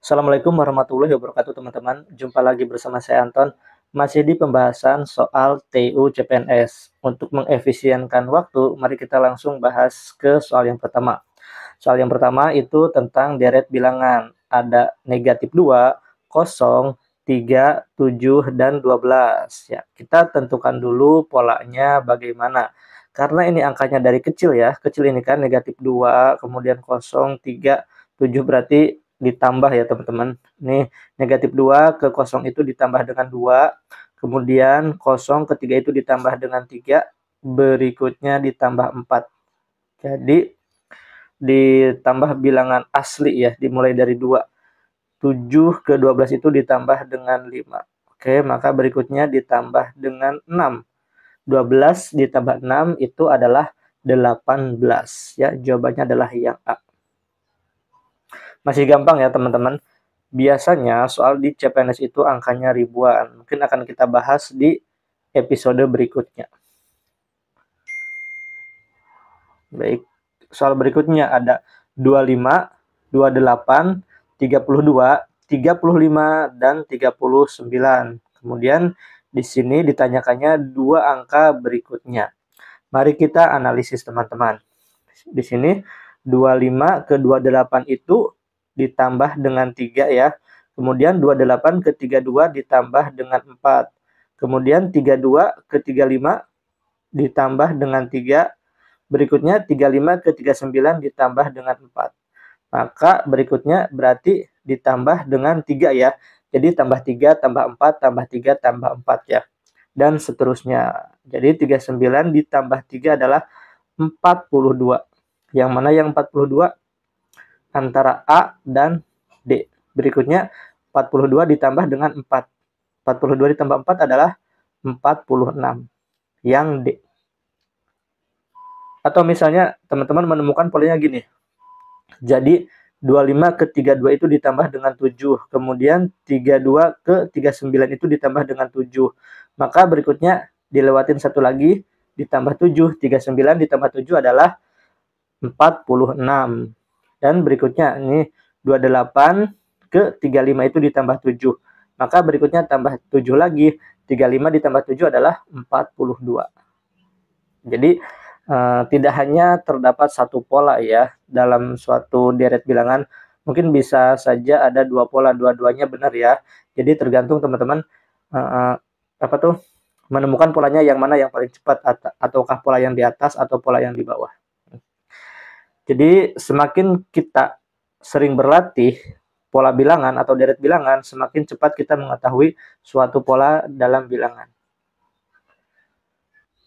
Assalamualaikum warahmatullahi wabarakatuh teman-teman. Jumpa lagi bersama saya Anton. Masih di pembahasan soal TU CPNS. Untuk mengefisienkan waktu, mari kita langsung bahas ke soal yang pertama. Soal yang pertama itu tentang deret bilangan. Ada negatif 2, 0, 3, 7, dan 12. Ya, kita tentukan dulu polanya bagaimana. Karena ini angkanya dari kecil ya. Kecil ini kan negatif 2, kemudian 0, 3, 7 berarti ditambah ya teman-teman. Nih negatif 2 ke 0 itu ditambah dengan 2. Kemudian 0 ke 3 itu ditambah dengan 3. Berikutnya ditambah 4. Jadi ditambah bilangan asli ya, dimulai dari 2. 7 ke 12 itu ditambah dengan 5. Oke, maka berikutnya ditambah dengan 6. 12 ditambah 6 itu adalah 18. Ya, jawabannya adalah yang A. Masih gampang ya teman-teman. Biasanya soal di CPNS itu angkanya ribuan. Mungkin akan kita bahas di episode berikutnya. Baik, soal berikutnya ada 25, 28, 32, 35, dan 39. Kemudian di sini ditanyakannya dua angka berikutnya. Mari kita analisis teman-teman. Di sini 25 ke 28 itu ditambah dengan 3 ya. Kemudian 28 ke 32 ditambah dengan 4. Kemudian 32 ke 35 ditambah dengan 3. Berikutnya 35 ke 39 ditambah dengan 4. Maka berikutnya berarti ditambah dengan 3 ya. Jadi tambah 3 tambah 4 tambah 3 tambah 4 ya. Dan seterusnya. Jadi 39 ditambah 3 adalah 42. Yang mana yang 42? Antara A dan D. Berikutnya 42 ditambah dengan 4. 42 ditambah 4 adalah 46. Yang D. Atau misalnya teman-teman menemukan polanya gini. Jadi 25 ke 32 itu ditambah dengan 7. Kemudian 32 ke 39 itu ditambah dengan 7. Maka berikutnya dilewatin satu lagi ditambah 7. 39 ditambah 7 adalah 46. Dan berikutnya ini 28 ke 35 itu ditambah 7. Maka berikutnya tambah 7 lagi. 35 ditambah 7 adalah 42. Jadi tidak hanya terdapat satu pola ya dalam suatu deret bilangan. Mungkin bisa saja ada dua pola, dua-duanya benar ya. Jadi tergantung teman-teman menemukan polanya yang mana yang paling cepat, ataukah pola yang di atas atau pola yang di bawah. Jadi semakin kita sering berlatih pola bilangan atau deret bilangan, semakin cepat kita mengetahui suatu pola dalam bilangan.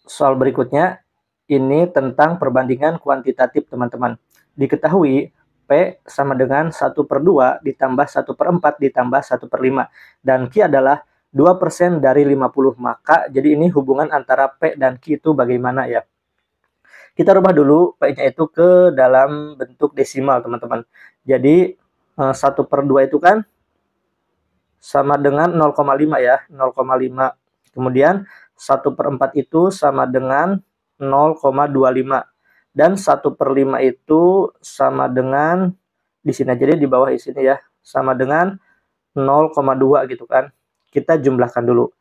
Soal berikutnya, ini tentang perbandingan kuantitatif teman-teman. Diketahui P sama dengan 1/2 ditambah 1/4 ditambah 1/5. Dan Q adalah 2% dari 50. Maka jadi ini hubungan antara P dan Q itu bagaimana ya? Kita rubah dulu P-nya itu ke dalam bentuk desimal, teman-teman. Jadi 1/2 itu kan sama dengan 0,5 ya, 0,5. Kemudian 1/4 itu sama dengan 0,25. Dan 1/5 itu sama dengan, di sini aja deh, di bawah di sini ya, sama dengan 0,2 gitu kan. Kita jumlahkan dulu.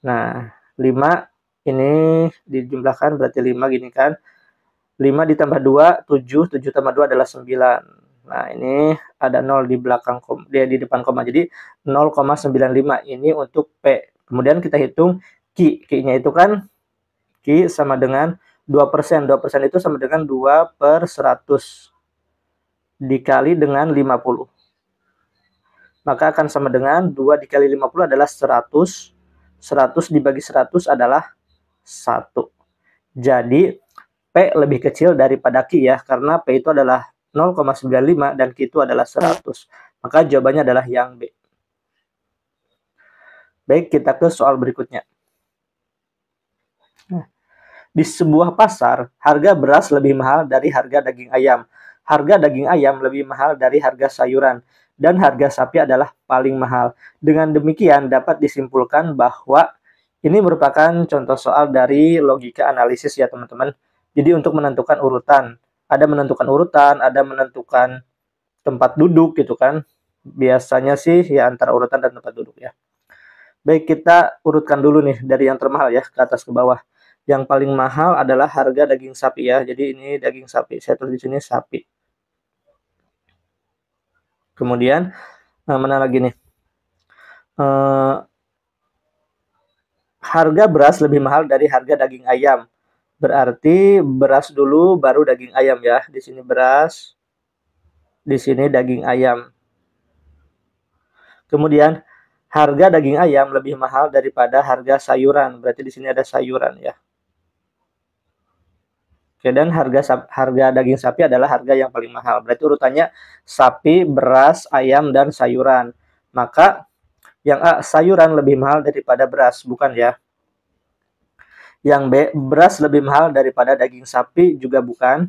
Nah, 5 ini dijumlahkan berarti 5 gini kan. 5 ditambah 2, 7. 7 tambah 2 adalah 9. Nah, ini ada 0 di belakang di depan koma. Jadi 0,95 ini untuk P. Kemudian kita hitung Q. Q-nya itu kan Q sama dengan 2%. 2% itu sama dengan 2/100 dikali dengan 50. Maka akan sama dengan 2 dikali 50 adalah 100. 100 dibagi 100 adalah 1. Jadi P lebih kecil daripada Q ya, karena P itu adalah 0,95 dan Q itu adalah 100. Maka jawabannya adalah yang B. Baik, kita ke soal berikutnya. Di sebuah pasar, harga beras lebih mahal dari harga daging ayam. Harga daging ayam lebih mahal dari harga sayuran. Dan harga sapi adalah paling mahal. Dengan demikian dapat disimpulkan bahwa ini merupakan contoh soal dari logika analisis ya teman-teman. Jadi untuk menentukan urutan, ada menentukan tempat duduk gitu kan. Biasanya sih ya antara urutan dan tempat duduk ya. Baik, kita urutkan dulu nih dari yang termahal ya ke atas ke bawah. Yang paling mahal adalah harga daging sapi ya. Jadi ini daging sapi. Saya tulis di sini sapi. Kemudian mana lagi nih? Harga beras lebih mahal dari harga daging ayam. Berarti beras dulu baru daging ayam ya. Di sini beras, di sini daging ayam. Kemudian harga daging ayam lebih mahal daripada harga sayuran. Berarti di sini ada sayuran ya. Oke, dan harga daging sapi adalah harga yang paling mahal. Berarti urutannya sapi, beras, ayam, dan sayuran. Maka yang A, sayuran lebih mahal daripada beras, bukan ya. Yang B, beras lebih mahal daripada daging sapi, juga bukan.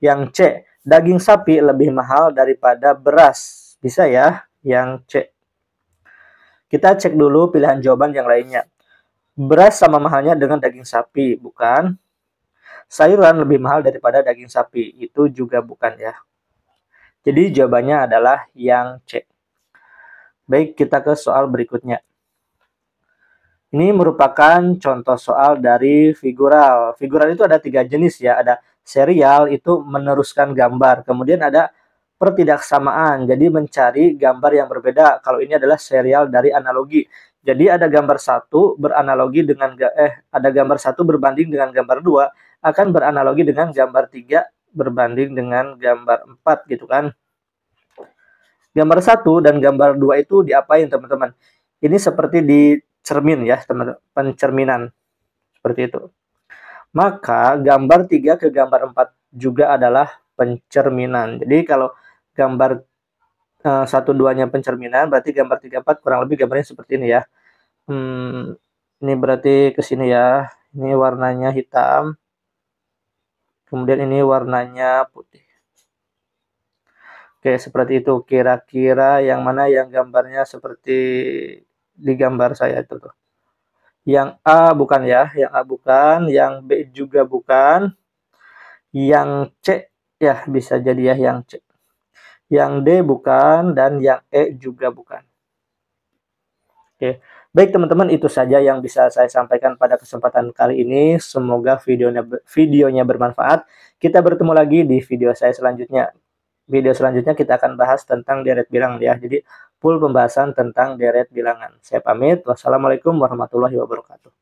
Yang C, daging sapi lebih mahal daripada beras. Bisa ya, yang C. Kita cek dulu pilihan jawaban yang lainnya. Beras sama mahalnya dengan daging sapi, bukan. Sayuran lebih mahal daripada daging sapi, itu juga bukan ya. Jadi jawabannya adalah yang C. Baik, kita ke soal berikutnya. Ini merupakan contoh soal dari figural. Figural itu ada 3 jenis ya. Ada serial, itu meneruskan gambar. Kemudian ada pertidaksamaan, jadi mencari gambar yang berbeda. Kalau ini adalah serial dari analogi. Jadi ada gambar satu beranalogi dengan ada gambar satu berbanding dengan gambar 2 akan beranalogi dengan gambar 3 berbanding dengan gambar 4 gitu kan. Gambar 1 dan gambar 2 itu diapain teman-teman? Ini seperti di cermin ya, teman-teman, pencerminan. Seperti itu. Maka gambar 3 ke gambar 4 juga adalah pencerminan. Jadi kalau gambar 1-2-nya pencerminan, berarti gambar 3-4 kurang lebih gambarnya seperti ini ya. Ini berarti ke sini ya. Ini warnanya hitam. Kemudian ini warnanya putih. Oke, seperti itu. Kira-kira yang mana yang gambarnya seperti di gambar saya itu tuh. Yang A bukan ya, yang A bukan, yang B juga bukan. Yang C ya bisa jadi ya yang C. Yang D bukan dan yang E juga bukan. Oke. Baik teman-teman, itu saja yang bisa saya sampaikan pada kesempatan kali ini. Semoga videonya bermanfaat. Kita bertemu lagi di video saya selanjutnya. Video selanjutnya kita akan bahas tentang deret bilangan ya. Jadi full pembahasan tentang deret bilangan. Saya pamit. Wassalamualaikum warahmatullahi wabarakatuh.